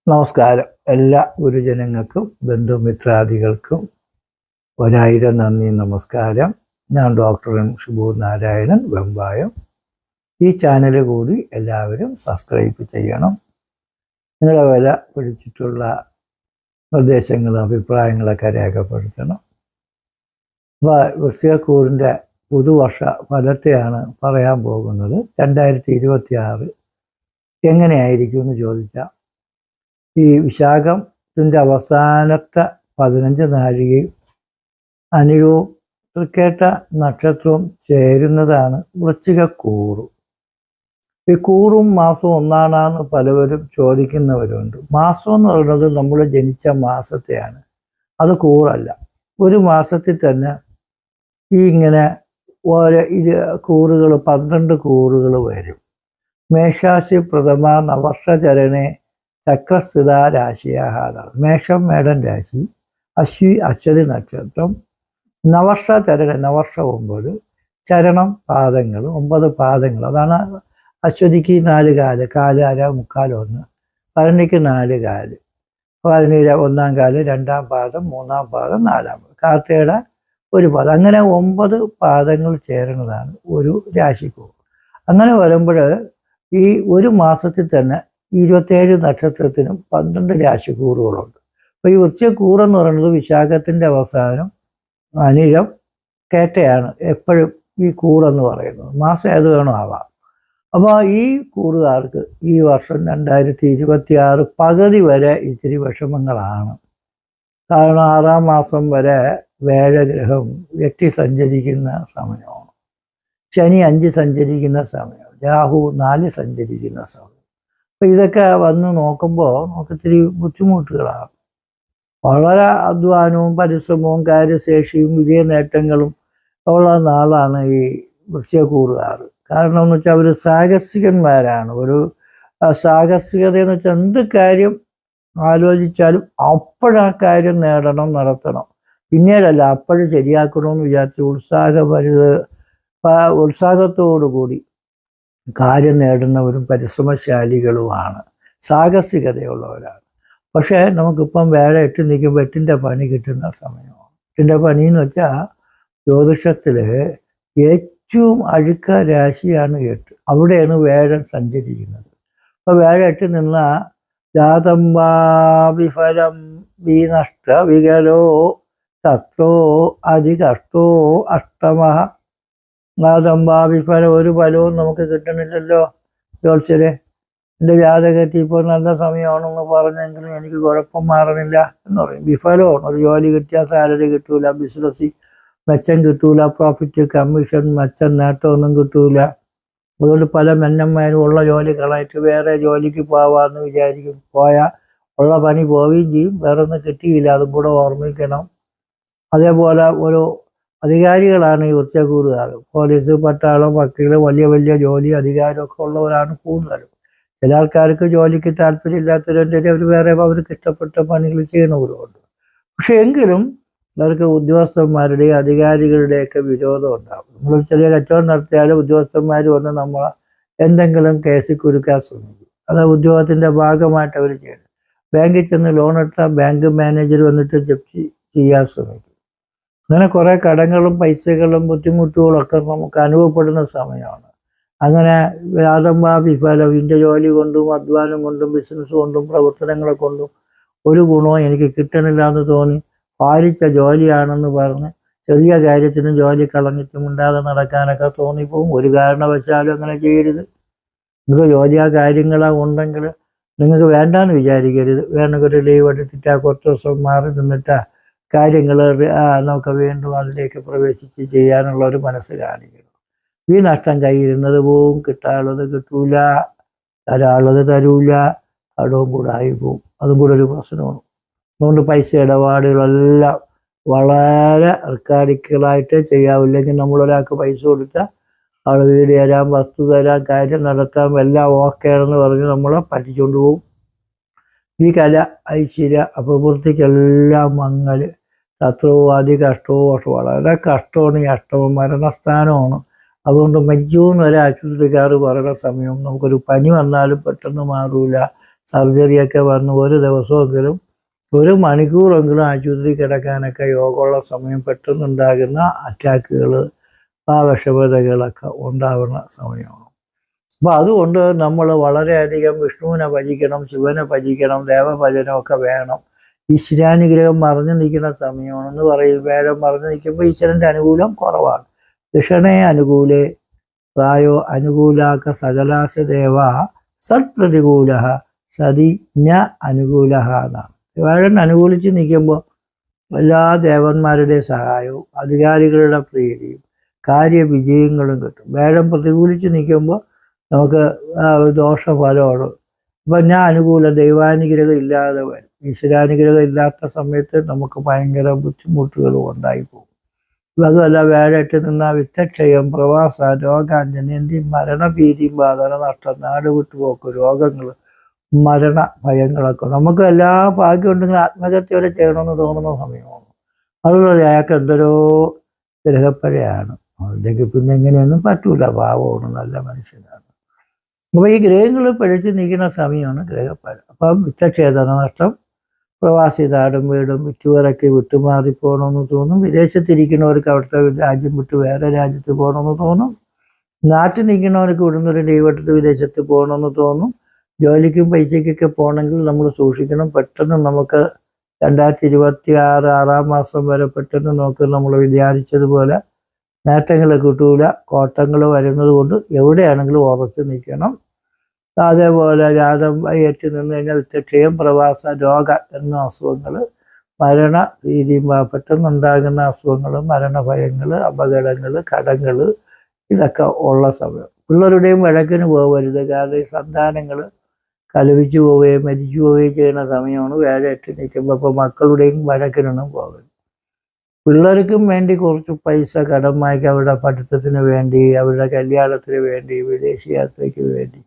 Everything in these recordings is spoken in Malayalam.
നമസ്കാരം. എല്ലാ ഗുരുജനങ്ങൾക്കും ബന്ധുമിത്രാദികൾക്കും ഒരായിരം നന്ദി, നമസ്കാരം. ഞാൻ ഡോക്ടർ എം ഷിബു നാരായണൻ, വെമ്പായം. ഈ ചാനൽ കൂടി എല്ലാവരും സബ്സ്ക്രൈബ് ചെയ്യണം. നിങ്ങളുടെ വില പിടിച്ചിട്ടുള്ള നിർദ്ദേശങ്ങളും അഭിപ്രായങ്ങളൊക്കെ രേഖപ്പെടുത്തണം. വൃശ്ചികക്കൂറിൻ്റെ പുതുവർഷ ഫലത്തെയാണ് പറയാൻ പോകുന്നത്. 2026 എങ്ങനെയായിരിക്കും എന്ന് ചോദിച്ചാൽ, ഈ വിശാഖത്തിൻ്റെ അവസാനത്തെ 15 നാഴികയും അനിഴവും തൃക്കേട്ട നക്ഷത്രവും ചേരുന്നതാണ് വൃശ്ചികക്കൂറ്. ഈ കൂറും മാസവും ഒന്നാണെന്ന് പലവരും ചോദിക്കുന്നവരുണ്ട്. മാസം എന്ന് പറയുന്നത് നമ്മൾ ജനിച്ച മാസത്തെയാണ്, അത് കൂറല്ല. ഒരു മാസത്തിൽ തന്നെ ഇങ്ങനെ ഓരോ കൂറുകൾ 12 കൂറുകൾ വരും. മേഷാശി പ്രഥമ നവർഷചരണേ ചക്രസ്ഥിത രാശിയാഹാരാണ്. മേഷം മേടൻ രാശി, അശ്വതി നക്ഷത്രം, നവർഷ ചരണം, നവർഷ 9, ചരണം പാദങ്ങൾ 9 പാദങ്ങൾ. അതാണ് അശ്വതിക്ക് 4 കാല്, കാല് അര മുക്കാൽ 1, ഭരണിക്ക് 4 കാല്, ഭരണി 1-ാം കാല്, 2-ാം പാദം, 3-ാം പാദം, 4-ാം പാദം, കാർത്തികയുടെ 1 പാദം. അങ്ങനെ 9 പാദങ്ങൾ ചേരുന്നതാണ് ഒരു രാശിക്കൂറ്. അങ്ങനെ വരുമ്പോൾ ഈ ഒരു മാസത്തിൽ തന്നെ 27 നക്ഷത്രത്തിനും 12 രാശിക്കൂറുകളുണ്ട്. അപ്പോൾ ഈ വൃശ്ചികക്കൂറെന്ന് പറയുന്നത് വിശാഖത്തിൻ്റെ അവസാനം അനിഴം കേട്ടയാണ് എപ്പോഴും ഈ കൂറെന്ന് പറയുന്നത്. മാസം ഏത് വേണോ ആവാം. അപ്പോൾ ഈ കൂറുകാർക്ക് ഈ വർഷം 2026 പകുതി വരെ ഇത്തിരി വിഷമങ്ങളാണ്. കാരണം 6-ാം മാസം വരെ വേഴഗ്രഹം 8 സഞ്ചരിക്കുന്ന സമയമാണ്, ശനി 5 സഞ്ചരിക്കുന്ന സമയം, രാഹു 4 സഞ്ചരിക്കുന്ന സമയം. അപ്പം ഇതൊക്കെ വന്ന് നോക്കുമ്പോൾ നമുക്ക് ഇത്തിരി ബുദ്ധിമുട്ടുകളാണ്. വളരെ അധ്വാനവും പരിശ്രമവും കാര്യശേഷിയും വിജയ നേട്ടങ്ങളും ഉള്ള നാളാണ് ഈ വൃശ്ചികക്കൂറുകാർ. കാരണം എന്ന് വെച്ചാൽ അവർ സാഹസികന്മാരാണ്. ഒരു സാഹസികത എന്ന് വെച്ചാൽ എന്ത് കാര്യം ആലോചിച്ചാലും അപ്പോഴാ കാര്യം നേടണം, നടത്തണം, പിന്നീടല്ല അപ്പോഴും ശരിയാക്കണമെന്ന് വിചാരിച്ച് ഉത്സാഹത്തോടു കൂടി കാര്യം നേടുന്നവരും പരിശ്രമശാലികളുമാണ്, സാഹസികതയുള്ളവരാണ്. പക്ഷേ നമുക്കിപ്പം വേഴ 8 നിൽക്കുമ്പോൾ 8ൻ്റെ പണി കിട്ടുന്ന സമയമാണ്. 8ൻ്റെ പണി എന്ന് വെച്ചാൽ ജ്യോതിഷത്തിൽ ഏറ്റവും അഴുക്ക രാശിയാണ് 8. അവിടെയാണ് വേഴൻ സഞ്ചരിക്കുന്നത്. അപ്പോൾ വേഴ 8 നിന്ന ജാതം വാ വിഫലം വിനഷ്ട വികലോ തത്രോ അതികഷ്ടോ അഷ്ടമ. ജാതം വാ വിഫലം, ഒരു ഫലവും നമുക്ക് കിട്ടണില്ലല്ലോ ജ്യോത്സ്യരെ, എൻ്റെ ജാതകത്തിൽ ഇപ്പോൾ നല്ല സമയമാണെന്ന് പറഞ്ഞെങ്കിലും എനിക്ക് കുഴപ്പം മാറണില്ല എന്ന് പറയും. വിഫലമാണ്. ഒരു ജോലി കിട്ടിയാൽ സാലറി കിട്ടൂല, ബിസിനസ്സിൽ മെച്ചം കിട്ടൂല, പ്രോഫിറ്റ്, കമ്മീഷൻ, മെച്ചം, നേട്ടമൊന്നും കിട്ടൂല. അതുകൊണ്ട് പല മെന്നന്മാരും ഉള്ള ജോലി കളയിട്ട് വേറെ ജോലിക്ക് പോവാമെന്ന് വിചാരിക്കും. പോയാൽ ഉള്ള പണി പോവുകയും ചെയ്യും, വേറെ ഒന്നും കിട്ടിയില്ല, അതും കൂടെ ഓർമ്മിക്കണം. അതേപോലെ ഒരു അധികാരികളാണ് ഈ വൃശ്ചികക്കൂറുകാർ. പോലീസ്, പട്ടാളം, വക്കീല്, വലിയ വലിയ ജോലി അധികാരമൊക്കെ ഉള്ളവരാണ് കൂടുതലും. ചില ആൾക്കാർക്ക് ജോലിക്ക് താല്പര്യമില്ലാത്തവരുണ്ട്, അവർ വേറെ അവർക്ക് ഇഷ്ടപ്പെട്ട പണികൾ ചെയ്യണവരുമുണ്ട്. പക്ഷെ എങ്കിലും അവർക്ക് ഉദ്യോഗസ്ഥന്മാരുടെയും അധികാരികളുടെയൊക്കെ വിരോധം ഉണ്ടാകും. നമ്മൾ ചെറിയ കച്ചവടം നടത്തിയാലും ഉദ്യോഗസ്ഥന്മാർ വന്ന് നമ്മളെ എന്തെങ്കിലും കേസിൽ കുരുക്കാൻ ശ്രമിക്കും. അത് ഉദ്യോഗത്തിൻ്റെ ഭാഗമായിട്ട് അവർ ചെയ്യണം. ബാങ്കിൽ ചെന്ന് ലോൺ എടുത്താൽ ബാങ്ക് മാനേജർ വന്നിട്ട് ജപ്തി ചെയ്യാൻ ശ്രമിക്കും. അങ്ങനെ കുറേ കടങ്ങളും പൈസകളും ബുദ്ധിമുട്ടുകളും ഒക്കെ നമുക്ക് അനുഭവപ്പെടുന്ന സമയമാണ്. അങ്ങനെ വ്യാതംബ വിഫലം, ഇതിൻ്റെ ജോലി കൊണ്ടും അധ്വാനം കൊണ്ടും ബിസിനസ് കൊണ്ടും പ്രവർത്തനങ്ങളെ കൊണ്ടും ഒരു ഗുണവും എനിക്ക് കിട്ടണില്ല എന്ന് തോന്നി പാലിച്ച ജോലിയാണെന്ന് പറഞ്ഞ് ചെറിയ കാര്യത്തിനും ജോലി കളഞ്ഞിട്ടും ഉണ്ടാതെ നടക്കാനൊക്കെ തോന്നിപ്പോവും. ഒരു കാരണവശാലും അങ്ങനെ ചെയ്യരുത്. നിങ്ങൾക്ക് ജോലിയാ കാര്യങ്ങളാ ഉണ്ടെങ്കിൽ നിങ്ങൾക്ക് വേണ്ടാന്ന് വിചാരിക്കരുത്. വേണമെങ്കിൽ ഒരു ലീവ് എടുത്തിട്ടാ കുറച്ച് ദിവസം മാറി നിന്നിട്ടാ കാര്യങ്ങൾ നമുക്ക് വീണ്ടും അതിലേക്ക് പ്രവേശിച്ച് ചെയ്യാനുള്ള ഒരു മനസ്സ് കാണിക്കണം. ഈ നഷ്ടം കയ്യിരുന്നത് പോവും, കിട്ടാനുള്ളത് കിട്ടൂല, തരാനുള്ളത് തരൂല, കടവും കൂടെ ആയിപ്പോവും. അതും കൂടെ ഒരു പ്രശ്നമാണ്. അതുകൊണ്ട് പൈസ ഇടപാടുകളെല്ലാം വളരെ റെക്കാർഡിക്കലായിട്ട് ചെയ്യാവില്ലെങ്കിൽ നമ്മളൊരാൾക്ക് പൈസ കൊടുത്താൽ ആൾ വീട് തരാം, വസ്തു തരാം, കാര്യം നടത്താം, എല്ലാം ഓക്കെയാണെന്ന് പറഞ്ഞ് നമ്മളെ പറ്റിച്ചുകൊണ്ട് പോവും. ഈ കല, ഐശ്വര്യ, അപവൃത്തിക്കെല്ലാം മങ്ങൽ, ശത്രുവും കഷ്ടവും വളരെ കഷ്ടമാണ്. ഈ അഷ്ടമം മരണസ്ഥാനമാണ്. അതുകൊണ്ട് മരിച്ചു എന്ന് ഒരാശുപത്രിക്കാർ പറയുന്ന സമയം നമുക്കൊരു പനി വന്നാലും പെട്ടെന്ന് മാറൂല, സർജറിയൊക്കെ വന്ന് ഒരു ദിവസമെങ്കിലും 1 മണിക്കൂറെങ്കിലും ആശുപത്രി കിടക്കാനൊക്കെ യോഗമുള്ള സമയം പെട്ടെന്നുണ്ടാകുന്ന അറ്റാക്കുകൾ ആ വിഷമതകളൊക്കെ ഉണ്ടാകുന്ന സമയമാണ്. അപ്പോൾ അതുകൊണ്ട് നമ്മൾ വളരെയധികം വിഷ്ണുവിനെ ഭജിക്കണം, ശിവനെ ഭജിക്കണം, ദേവഭജനമൊക്കെ വേണം. ഈശ്വരാനുഗ്രഹം മറഞ്ഞു നിൽക്കുന്ന സമയമാണെന്ന് പറയും. വേഗം മറഞ്ഞു നിൽക്കുമ്പോൾ ഈശ്വരൻ്റെ അനുകൂലം കുറവാണ്. കൃഷ്ണേ അനുകൂലേ പ്രായോ അനുകൂലാക്ക സകലാശ ദേവ സത്പ്രതികൂല സതി ന അനുകൂല എന്നാണ്. വേഴൻ അനുകൂലിച്ച് നിൽക്കുമ്പോൾ എല്ലാ ദേവന്മാരുടെയും സഹായവും അധികാരികളുടെ പ്രീതിയും കാര്യവിജയങ്ങളും കിട്ടും. വേഴം പ്രതികൂലിച്ച് നിൽക്കുമ്പോൾ നമുക്ക് ദോഷഫലമാണ്. അപ്പം ഞാൻ അനുകൂല ദൈവാനുഗ്രഹം ഇല്ലാതെ വരും. ഈശ്വരാനുഗ്രഹം ഇല്ലാത്ത സമയത്ത് നമുക്ക് ഭയങ്കര ബുദ്ധിമുട്ടുകളും ഉണ്ടായിപ്പോകും. അതുമല്ല വേഴയിട്ട് നിന്ന വിത്തക്ഷയം, പ്രവാസ, രോഗാഞ്ജനന്തി, മരണഭീതി, ബാധന, നഷ്ടം, നാട് വിട്ടുപോക്ക്, രോഗങ്ങൾ, മരണ ഭയങ്ങളൊക്കെ നമുക്ക് എല്ലാ ഭാഗ്യം ഉണ്ടെങ്കിൽ ആത്മഹത്യ വരെ ചെയ്യണമെന്ന് തോന്നുന്ന സമയമാണ്. അതുപോലെ അയാൾക്ക് എന്തോരോ ഗ്രഹപ്പഴയാണ്. അല്ലെങ്കിൽ പിന്നെ എങ്ങനെയൊന്നും പറ്റൂല, പാവമാണ്, നല്ല മനുഷ്യനാണ്. അപ്പോൾ ഈ ഗ്രഹങ്ങൾ പഴിച്ച് നിൽക്കുന്ന സമയമാണ് ഗ്രഹപ്പഴ. അപ്പം വിത്തക്ഷേതന നഷ്ടം, പ്രവാസി നാടും വീടും വിറ്റുവരക്കി വിട്ടുമാറി പോകണമെന്ന് തോന്നും. വിദേശത്തിരിക്കുന്നവർക്ക് അവിടുത്തെ രാജ്യം വിട്ട് വേറെ രാജ്യത്ത് പോകണമെന്ന് തോന്നും. നാട്ടിൽ നിൽക്കുന്നവർക്ക് ഇവിടുന്നൊരു ലീവ് എടുത്ത് വിദേശത്ത് പോകണമെന്ന് തോന്നും. ജോലിക്കും പൈസയ്ക്കൊക്കെ പോകണമെങ്കിൽ നമ്മൾ സൂക്ഷിക്കണം. പെട്ടെന്ന് നമുക്ക് 2026 6 മാസം വരെ പെട്ടെന്ന് നമുക്ക് നമ്മൾ വിചാരിച്ചതുപോലെ നേട്ടങ്ങൾ കിട്ടൂല. കോട്ടങ്ങൾ വരുന്നത് കൊണ്ട് എവിടെയാണെങ്കിലും ഉറച്ചു നിൽക്കണം. അതേപോലെ ജാതം ഏറ്റ് നിന്ന് കഴിഞ്ഞാൽ വിത്തക്ഷയം, പ്രവാസ, രോഗ എന്ന അസുഖങ്ങൾ, മരണ ഭീതി, പെട്ടെന്നുണ്ടാകുന്ന അസുഖങ്ങൾ, മരണഭയങ്ങൾ, അപകടങ്ങൾ, കടങ്ങൾ, ഇതൊക്കെ ഉള്ള സമയം. പിള്ളേരുടെയും വഴക്കിന് പോകരുത്. കാരണം ഈ സന്താനങ്ങൾ കലപിച്ചു പോവുകയും മരിച്ചു പോവുകയും ചെയ്യുന്ന സമയമാണ് വേഴയിട്ട് നിൽക്കുമ്പോൾ. അപ്പോൾ മക്കളുടെയും വഴക്കിനൊന്നും പോകരുത്. പിള്ളേർക്കും വേണ്ടി കുറച്ച് പൈസ കടം വാങ്ങിക്കുക, അവരുടെ പഠിത്തത്തിന് വേണ്ടി, അവരുടെ കല്യാണത്തിന് വേണ്ടി, വിദേശ യാത്രയ്ക്ക് വേണ്ടി.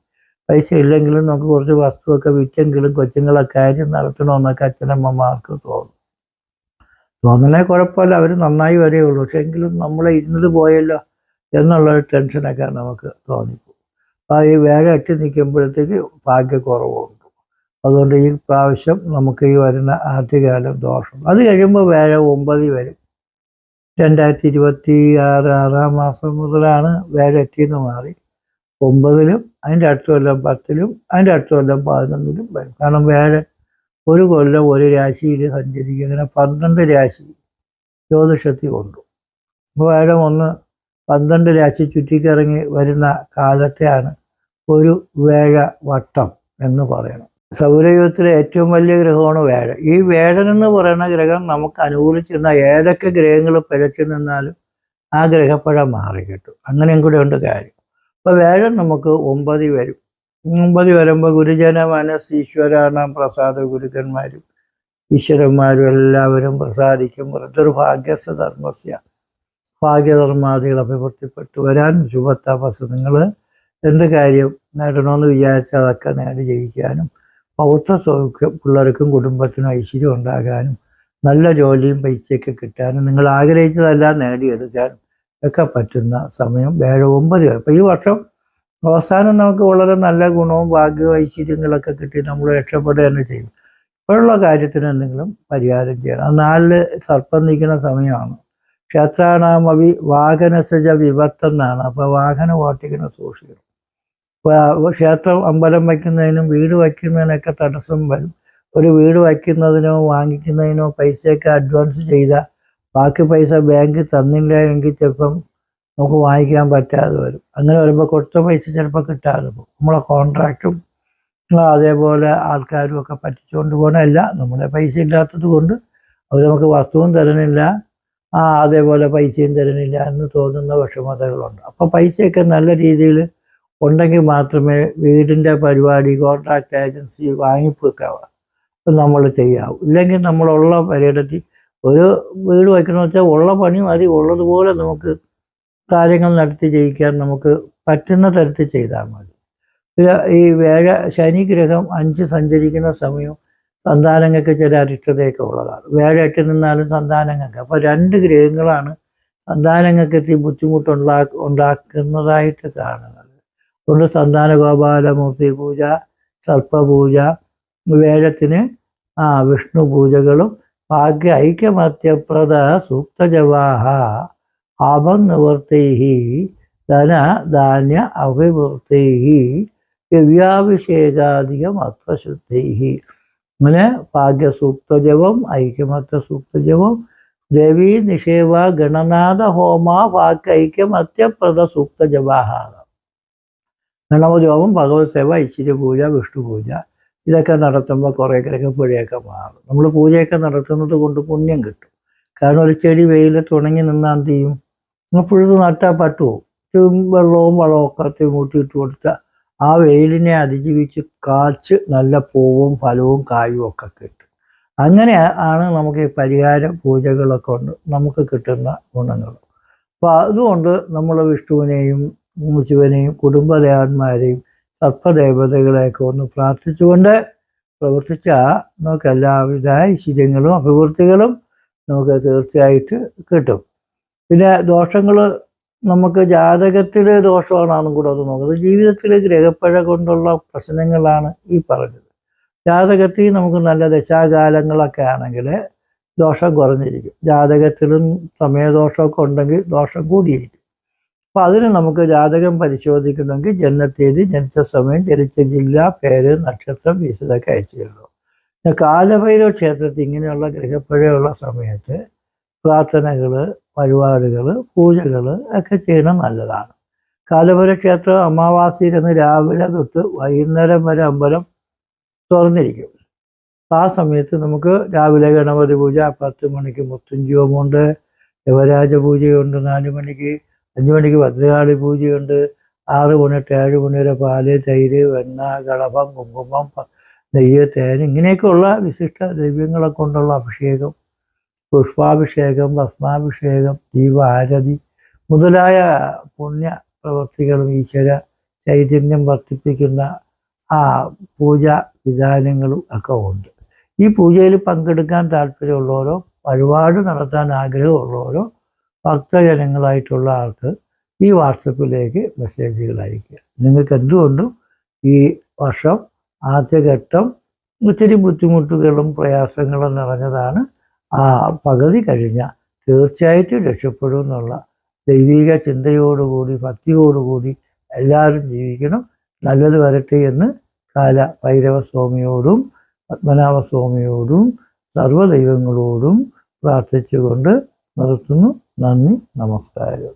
പൈസ ഇല്ലെങ്കിലും നമുക്ക് കുറച്ച് വസ്തുവൊക്കെ വിറ്റെങ്കിലും കൊച്ചുങ്ങളെ കാര്യം നടത്തണമെന്നൊക്കെ അച്ഛനമ്മമാർക്ക് തോന്നും. തോന്നണേ കുഴപ്പമില്ല, അവർ നന്നായി വരെയുള്ളൂ. പക്ഷെ എങ്കിലും നമ്മളെ ഇരുന്നത് പോയല്ലോ എന്നുള്ളൊരു ടെൻഷനൊക്കെ നമുക്ക് തോന്നിപ്പോകും. അപ്പോൾ ഈ വേഴം അറ്റി നിൽക്കുമ്പോഴത്തേക്ക് ഭാഗ്യക്കുറവുണ്ട്. അതുകൊണ്ട് ഈ പ്രാവശ്യം നമുക്ക് ഈ വരുന്ന ആദ്യകാലം ദോഷം. അത് കഴിയുമ്പോൾ വേഴം 9 വരും. 2026 6 മാസം മുതലാണ് വേഴം എത്തിയെന്ന് മാറി 9-ലും, അതിൻ്റെ അടുത്ത കൊല്ലം 10-ലും, അതിൻ്റെ അടുത്ത കൊല്ലം 11-ലും വരും. കാരണം വേഴൻ ഒരു കൊല്ലം ഒരു രാശിയിൽ സഞ്ചരിക്കും. അങ്ങനെ 12 രാശി ജ്യോതിഷത്തിൽ കൊണ്ടു. അപ്പോൾ വേഴം 12 രാശി ചുറ്റിക്കിറങ്ങി വരുന്ന കാലത്തെയാണ് ഒരു വേഴ വട്ടം എന്ന് പറയണം. സൗരയൂഥത്തിലെ ഏറ്റവും വലിയ ഗ്രഹമാണ് വേഴൻ. ഈ വേഴൻ എന്ന് പറയുന്ന ഗ്രഹം നമുക്ക് അനുകൂലിച്ചിരുന്ന ഏതൊക്കെ ഗ്രഹങ്ങൾ പിഴച്ചു നിന്നാലും ആ ഗ്രഹപ്പഴ മാറി കിട്ടും. അങ്ങനെയും കൂടെ ഉണ്ട് കാര്യം. അപ്പോൾ വേഴൻ നമുക്ക് 9 വരും. 9 വരുമ്പോൾ ഗുരുജന മനസ് ഈശ്വരാണാം പ്രസാദ, ഗുരുക്കന്മാരും ഈശ്വരന്മാരും എല്ലാവരും പ്രസാദിക്കും. ഋതുർഭാഗ്യസ്യ ധർമ്മസ്യ ഭാഗ്യധർമാദികൾ അഭിവൃദ്ധിപ്പെട്ടു വരാൻ ശുഭത്താപസ്. നിങ്ങൾ എന്ത് കാര്യം നേടണമെന്ന് വിചാരിച്ചാൽ അതൊക്കെ നേടി ജയിക്കാനും പൗത്ര സൗഖ്യം പിള്ളേർക്കും കുടുംബത്തിനും ഐശ്വര്യം ഉണ്ടാകാനും നല്ല ജോലിയും പൈസയൊക്കെ കിട്ടാനും നിങ്ങൾ ആഗ്രഹിച്ചതെല്ലാം നേടിയെടുക്കാനും ഒക്കെ പറ്റുന്ന സമയം വേഴം 9 വരെ. അപ്പോൾ ഈ വർഷം അവസാനം നമുക്ക് വളരെ നല്ല ഗുണവും ഭാഗ്യവും ഐശ്വര്യങ്ങളൊക്കെ കിട്ടി നമ്മൾ രക്ഷപ്പെടുക തന്നെ ചെയ്യും. ഇപ്പോഴുള്ള കാര്യത്തിന് എന്തെങ്കിലും പരിഹാരം ചെയ്യണം. ആ 4 സർപ്പം നിൽക്കുന്ന സമയമാണ്. ക്ഷേത്രാണാമവി വാഹനസജ വിപത്തെന്നാണ്. അപ്പോൾ വാഹനം ഓട്ടിക്കുന്ന സൂക്ഷിക്കണം. ഇപ്പോൾ ക്ഷേത്രം അമ്പലം വയ്ക്കുന്നതിനും വീട് വയ്ക്കുന്നതിനൊക്കെ തടസ്സം വരും. ഒരു വീട് വയ്ക്കുന്നതിനോ വാങ്ങിക്കുന്നതിനോ പൈസയൊക്കെ അഡ്വാൻസ് ചെയ്താൽ ബാക്കി പൈസ ബാങ്കിൽ തന്നില്ല എങ്കിൽ ചിലപ്പം നമുക്ക് വാങ്ങിക്കാൻ പറ്റാതെ വരും. അങ്ങനെ വരുമ്പോൾ കൊടുത്ത പൈസ ചിലപ്പോൾ കിട്ടാതെ പോകും. നമ്മളെ കോൺട്രാക്റ്റും അതേപോലെ ആൾക്കാരും ഒക്കെ പറ്റിച്ചുകൊണ്ട് പോകണമല്ല. നമ്മുടെ പൈസ ഇല്ലാത്തത് കൊണ്ട് അവർ നമുക്ക് വസ്തുവും തരണില്ല, അതേപോലെ പൈസയും തരണില്ല എന്ന് തോന്നുന്ന വിഷമതകളുണ്ട്. അപ്പോൾ പൈസയൊക്കെ നല്ല രീതിയിൽ ഉണ്ടെങ്കിൽ മാത്രമേ വീടിൻ്റെ പരിപാടി കോൺട്രാക്ട് ഏജൻസി വാങ്ങിപ്പോക്കാവുക നമ്മൾ ചെയ്യാവൂ. ഇല്ലെങ്കിൽ നമ്മളുള്ള പരിയിടത്തിൽ ഒരു വീട് വയ്ക്കണമെന്ന് വെച്ചാൽ ഉള്ള പണി മതി, ഉള്ളതുപോലെ നമുക്ക് കാര്യങ്ങൾ നടത്തി ജയിക്കാൻ നമുക്ക് പറ്റുന്ന തരത്തിൽ ചെയ്താൽ മതി. ഈ ശനി ഗ്രഹം 5 സഞ്ചരിക്കുന്ന സമയം സന്താനങ്ങൾക്ക് ചില അരിഷ്ടതയൊക്കെ ഉള്ളതാണ്. വേഴയിട്ട് നിന്നാലും സന്താനങ്ങൾക്ക്. അപ്പോൾ 2 ഗ്രഹങ്ങളാണ് സന്താനങ്ങൾക്ക് എത്തി ബുദ്ധിമുട്ടുണ്ടാക്കുന്നതായിട്ട് കാണുന്നത്. അതുകൊണ്ട് സന്താന ഗോപാലമൂർത്തി പൂജ, സർപ്പപൂജ, വേഴത്തിന് വിഷ്ണു പൂജകളും ഭാഗ്യ ഐക്യമത്യപ്രദ സൂക്തജവാഹ ആപനിവൃത്തൈ ധന ധാന്യ അഭിവൃത്തൈ ദിവ്യാഭിഷേകാധികം അത്രശുദ്ധൈ. അങ്ങനെ ഭാഗ്യസൂക്തജപം, ഐക്യമത്യ സൂക്തജപം, ദേവീ നിഷേവ ഗണനാഥ ഹോമ ഭാഗ്യ ഐക്യമത്യപ്രദ സൂക്തജപാഹ. ഗണപതിഹോമം, ഭഗവത് സേവ, ഐശ്വര്യ പൂജ, വിഷ്ണു പൂജ ഇതൊക്കെ നടത്തുമ്പോൾ കുറേ ഗ്രഹപ്പുഴയൊക്കെ മാറും. നമ്മൾ പൂജയൊക്കെ നടത്തുന്നത് കൊണ്ട് പുണ്യം കിട്ടും. കാരണം ഒരു ചെടി വെയിലത്ത് ഉണങ്ങി നിന്നാൽ എന്ത് ചെയ്യും? പുഴുത് നട്ടാൽ പട്ടുപോകും. വെള്ളവും വളമൊക്കെ മൂട്ടിയിട്ട് കൊടുത്താൽ ആ വെയിലിനെ അതിജീവിച്ച് കാച്ച് നല്ല പൂവും ഫലവും കായും ഒക്കെ കിട്ടും. അങ്ങനെ ആണ് നമുക്ക് ഈ പരിഹാര പൂജകളൊക്കെ കൊണ്ട് നമുക്ക് കിട്ടുന്ന ഗുണങ്ങൾ. അപ്പോൾ അതുകൊണ്ട് നമ്മൾ വിഷ്ണുവിനെയും ശിവനെയും കുടുംബദേവന്മാരെയും സർപ്പദേവതകളെയൊക്കെ ഒന്ന് പ്രാർത്ഥിച്ചുകൊണ്ട് പ്രവർത്തിച്ചാൽ നമുക്ക് എല്ലാവിധ ഐശ്വര്യങ്ങളും അഭിവൃദ്ധികളും നമുക്ക് തീർച്ചയായിട്ട് കിട്ടും. പിന്നെ ദോഷങ്ങൾ നമുക്ക് ജാതകത്തിൽ ദോഷമാണെന്നും കൂടെ അത് നോക്കുന്നത്. ജീവിതത്തിൽ ഗ്രഹപ്പഴ കൊണ്ടുള്ള പ്രശ്നങ്ങളാണ് ഈ പറഞ്ഞത്. ജാതകത്തിൽ നമുക്ക് നല്ല ദശാകാലങ്ങളൊക്കെ ആണെങ്കിൽ ദോഷം കുറഞ്ഞിരിക്കും. ജാതകത്തിലും സമയദോഷമൊക്കെ ഉണ്ടെങ്കിൽ ദോഷം കൂടിയിരിക്കും. അപ്പോൾ അതിന് നമുക്ക് ജാതകം പരിശോധിക്കണമെങ്കിൽ ജനനത്തീയതി, ജനിച്ച സമയം, ജനിച്ച ജില്ല, പേര്, നക്ഷത്രം, വിശദമൊക്കെ അയച്ചു തരുള്ളൂ. പിന്നെ കാലഭൈരവ ക്ഷേത്രത്തിൽ ഇങ്ങനെയുള്ള ഗ്രഹപ്പഴയുള്ള സമയത്ത് പ്രാർത്ഥനകൾ, വഴിപാടുകൾ, പൂജകൾ ഒക്കെ ചെയ്യണം നല്ലതാണ്. കാലഭൈരവ ക്ഷേത്രം അമാവാസിയിരുന്ന് രാവിലെ തൊട്ട് വൈകുന്നേരം വരെ അമ്പലം തുറന്നിരിക്കും. ആ സമയത്ത് നമുക്ക് രാവിലെ ഗണപതി പൂജ, 10 മണിക്ക് മുത്തുഞ്ചിവമുണ്ട്, യുവരാജ പൂജയുണ്ട്, 4 മണിക്ക് 5 മണിക്ക് ഭദ്രകാളി പൂജയുണ്ട്, 6 മണി തൊട്ട് 7 മണി വരെ പാല്, തൈര്, വെണ്ണ, കളഭം, കുങ്കുമം, നെയ്യ്, തേൻ ഇങ്ങനെയൊക്കെയുള്ള വിശിഷ്ട ദ്രവ്യങ്ങളെ കൊണ്ടുള്ള അഭിഷേകം, പുഷ്പാഭിഷേകം, ഭസ്മാഭിഷേകം, ദീപാരതി മുതലായ പുണ്യ പ്രവൃത്തികളും ഈശ്വര ചൈതന്യം വർദ്ധിപ്പിക്കുന്ന പൂജ വിധാനങ്ങളും ഒക്കെ ഉണ്ട്. ഈ പൂജയിൽ പങ്കെടുക്കാൻ താല്പര്യമുള്ളവരോ വഴിപാട് നടത്താൻ ആഗ്രഹമുള്ളവരോ ഭക്തജനങ്ങളായിട്ടുള്ള ആൾക്ക് ഈ വാട്സപ്പിലേക്ക് മെസ്സേജുകൾ അയക്കുക. നിങ്ങൾക്ക് എന്തുകൊണ്ടും ഈ വർഷം ആദ്യഘട്ടം ഒത്തിരി ബുദ്ധിമുട്ടുകളും പ്രയാസങ്ങളും നിറഞ്ഞതാണ്. പകുതി കഴിഞ്ഞാൽ തീർച്ചയായിട്ടും രക്ഷപ്പെടും എന്നുള്ള ദൈവിക ചിന്തയോടുകൂടി ഭക്തിയോടുകൂടി എല്ലാവരും ജീവിക്കണം. നല്ലത് വരട്ടെ എന്ന് കാലഭൈരവസ്വാമിയോടും പത്മനാഭസ്വാമിയോടും സർവ്വദൈവങ്ങളോടും പ്രാർത്ഥിച്ചുകൊണ്ട് നിർത്തുന്നു. നന്ദി, നമസ്കാരം.